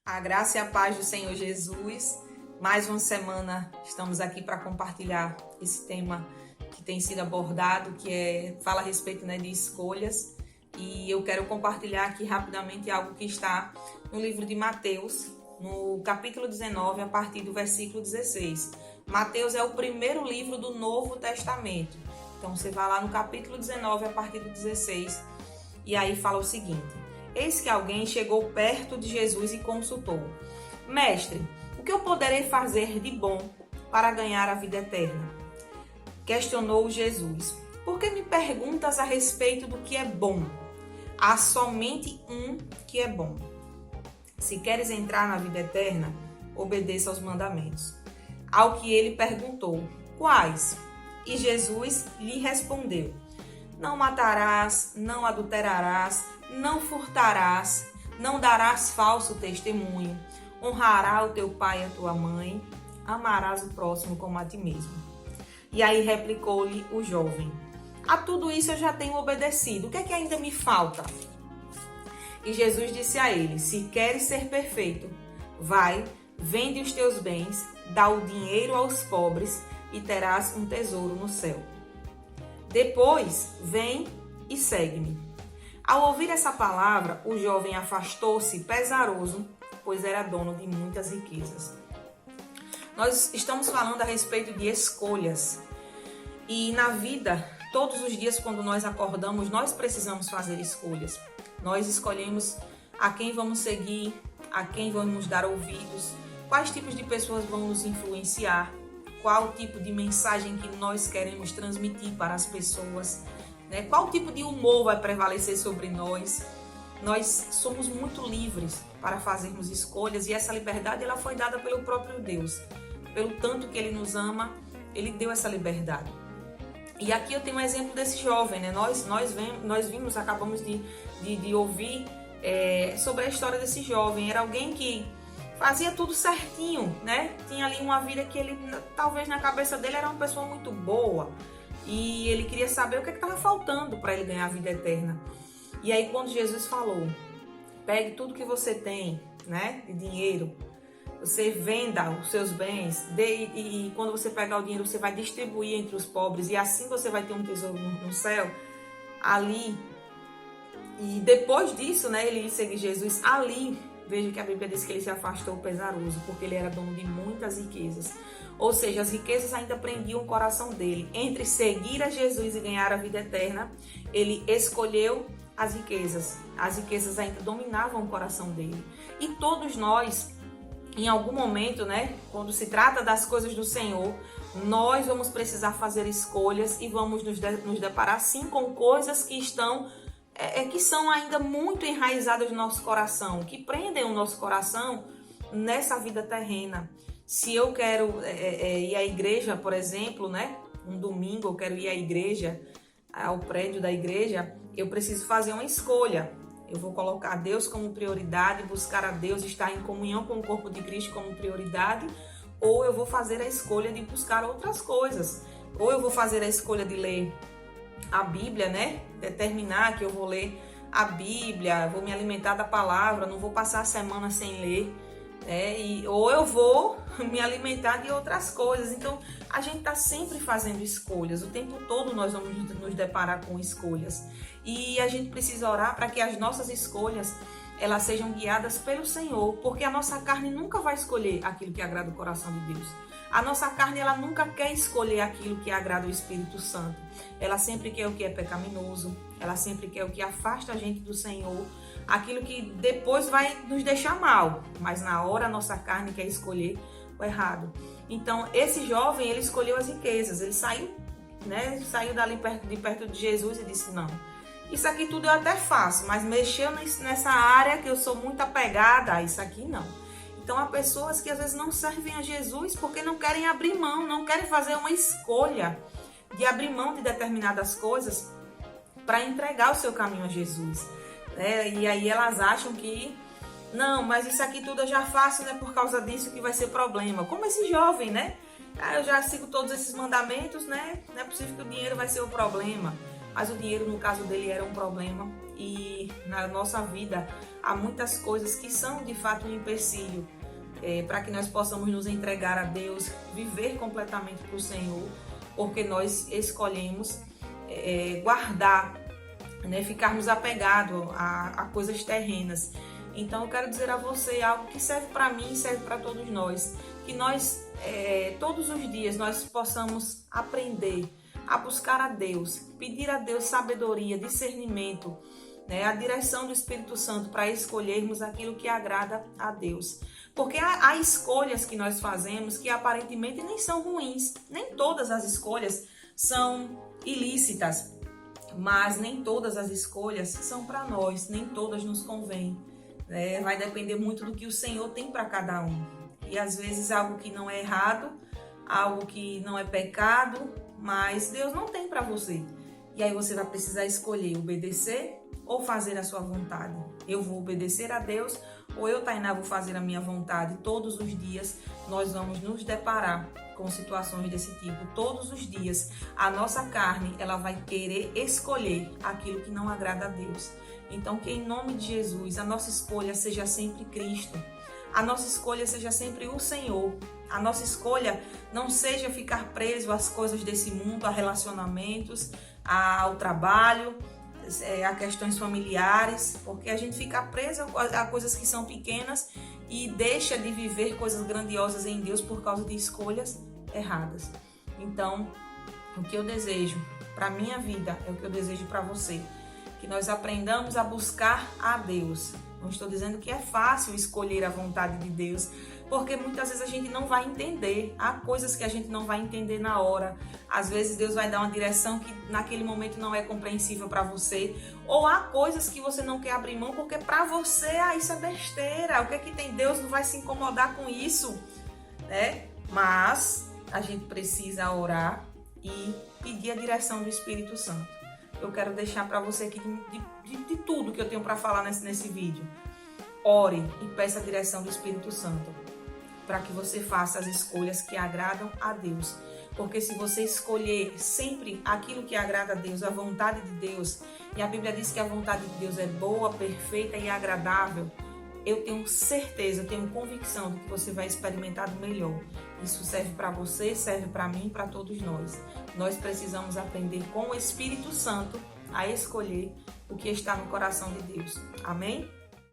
A graça e a paz do Senhor Jesus. Mais uma semana estamos aqui para compartilhar esse tema que tem sido abordado, fala a respeito, de escolhas. E eu quero compartilhar aqui rapidamente algo que está no livro de Mateus, no capítulo 19, a partir do versículo 16. Mateus é o primeiro livro do Novo Testamento. Então você vai lá no capítulo 19, a partir do 16, e aí fala o seguinte: eis que alguém chegou perto de Jesus e consultou: Mestre, o que eu poderei fazer de bom para ganhar a vida eterna? Questionou Jesus: por que me perguntas a respeito do que é bom? Há somente um que é bom. Se queres entrar na vida eterna, obedeça aos mandamentos. Ao que ele perguntou: quais? E Jesus lhe respondeu: não matarás, não adulterarás, não furtarás, não darás falso testemunho, honrará o teu pai e a tua mãe, amarás o próximo como a ti mesmo. E aí replicou-lhe o jovem: a tudo isso eu já tenho obedecido, o que é que ainda me falta? E Jesus disse a ele: se queres ser perfeito, vai, vende os teus bens, dá o dinheiro aos pobres e terás um tesouro no céu. Depois, vem e segue-me. Ao ouvir essa palavra, o jovem afastou-se pesaroso, pois era dono de muitas riquezas. Nós estamos falando a respeito de escolhas. E na vida, todos os dias quando nós acordamos, nós precisamos fazer escolhas. Nós escolhemos a quem vamos seguir, a quem vamos dar ouvidos, quais tipos de pessoas vão nos influenciar, qual tipo de mensagem que nós queremos transmitir para as pessoas, qual tipo de humor vai prevalecer sobre nós. Nós somos muito livres para fazermos escolhas e essa liberdade ela foi dada pelo próprio Deus. Pelo tanto que Ele nos ama, Ele deu essa liberdade. E aqui eu tenho um exemplo desse jovem, nós acabamos de ouvir sobre a história desse jovem. Era alguém que fazia tudo certinho, Tinha ali uma vida que ele, talvez na cabeça dele, era uma pessoa muito boa. E ele queria saber o que estava faltando para ele ganhar a vida eterna. E aí quando Jesus falou: pegue tudo que você tem, de dinheiro, você venda os seus bens, e quando você pegar o dinheiro você vai distribuir entre os pobres e assim você vai ter um tesouro no céu. Ali, e depois disso, ele segue Jesus ali. Veja que a Bíblia diz que ele se afastou pesaroso, porque ele era dono de muitas riquezas. Ou seja, as riquezas ainda prendiam o coração dele. Entre seguir a Jesus e ganhar a vida eterna, ele escolheu as riquezas. As riquezas ainda dominavam o coração dele. E todos nós, em algum momento, quando se trata das coisas do Senhor, nós vamos precisar fazer escolhas e vamos nos deparar sim com coisas que são ainda muito enraizadas no nosso coração, que prendem o nosso coração nessa vida terrena. Se eu quero ir à igreja, por exemplo, um domingo eu quero ir à igreja, ao prédio da igreja, eu preciso fazer uma escolha. Eu vou colocar Deus como prioridade, buscar a Deus, estar em comunhão com o corpo de Cristo como prioridade, ou eu vou fazer a escolha de buscar outras coisas, ou eu vou fazer a escolha de ler a Bíblia, determinar que eu vou ler a Bíblia, vou me alimentar da palavra, não vou passar a semana sem ler, ou eu vou me alimentar de outras coisas. Então a gente está sempre fazendo escolhas, o tempo todo nós vamos nos deparar com escolhas, e a gente precisa orar para que as nossas escolhas elas sejam guiadas pelo Senhor, porque a nossa carne nunca vai escolher aquilo que agrada o coração de Deus. A nossa carne ela nunca quer escolher aquilo que agrada o Espírito Santo. Ela sempre quer o que é pecaminoso, ela sempre quer o que afasta a gente do Senhor, aquilo que depois vai nos deixar mal, mas na hora a nossa carne quer escolher o errado. Então esse jovem ele escolheu as riquezas, ele saiu dali perto de Jesus e disse: não, isso aqui tudo eu até faço, mas mexeu nessa área que eu sou muito apegada, isso aqui não. Então há pessoas que às vezes não servem a Jesus porque não querem abrir mão, não querem fazer uma escolha de abrir mão de determinadas coisas para entregar o seu caminho a Jesus. E aí elas acham que, não, mas isso aqui tudo eu já faço, por causa disso que vai ser problema. Como esse jovem, eu já sigo todos esses mandamentos, não é possível que o dinheiro vai ser o problema. Mas o dinheiro, no caso dele, era um problema. e na nossa vida há muitas coisas que são de fato um empecilho para que nós possamos nos entregar a Deus, viver completamente para o Senhor, porque nós escolhemos guardar, né, ficarmos apegados a coisas terrenas. Então eu quero dizer a você algo que serve para mim e serve para todos nós, que nós todos os dias nós possamos aprender a buscar a Deus, pedir a Deus sabedoria, discernimento, né, a direção do Espírito Santo para escolhermos aquilo que agrada a Deus. Porque há escolhas que nós fazemos que aparentemente nem são ruins, nem todas as escolhas são ilícitas, mas nem todas as escolhas são para nós, nem todas nos convêm. Vai depender muito do que o Senhor tem para cada um. E às vezes algo que não é errado, algo que não é pecado, mas Deus não tem para você. E aí você vai precisar escolher obedecer ou fazer a sua vontade. Eu vou obedecer a Deus ou eu, Tainá, vou fazer a minha vontade. Todos os dias nós vamos nos deparar com situações desse tipo. Todos os dias a nossa carne ela vai querer escolher aquilo que não agrada a Deus. Então que em nome de Jesus a nossa escolha seja sempre Cristo. A nossa escolha seja sempre o Senhor. A nossa escolha não seja ficar preso às coisas desse mundo, a relacionamentos, ao trabalho, a questões familiares, porque a gente fica preso a coisas que são pequenas e deixa de viver coisas grandiosas em Deus por causa de escolhas erradas. Então, o que eu desejo para a minha vida é o que eu desejo para você, que nós aprendamos a buscar a Deus. Não estou dizendo que é fácil escolher a vontade de Deus, porque muitas vezes a gente não vai entender. Há coisas que a gente não vai entender na hora. Às vezes Deus vai dar uma direção que naquele momento não é compreensível para você. Ou há coisas que você não quer abrir mão porque para você, isso é besteira. O que é que tem? Deus não vai se incomodar com isso, né? Mas a gente precisa orar e pedir a direção do Espírito Santo. Eu quero deixar para você aqui de tudo que eu tenho para falar nesse vídeo. Ore e peça a direção do Espírito Santo para que você faça as escolhas que agradam a Deus. Porque se você escolher sempre aquilo que agrada a Deus, a vontade de Deus, e a Bíblia diz que a vontade de Deus é boa, perfeita e agradável, eu tenho certeza, eu tenho convicção de que você vai experimentar do melhor. Isso serve para você, serve para mim, para todos nós. Nós precisamos aprender com o Espírito Santo a escolher o que está no coração de Deus. Amém?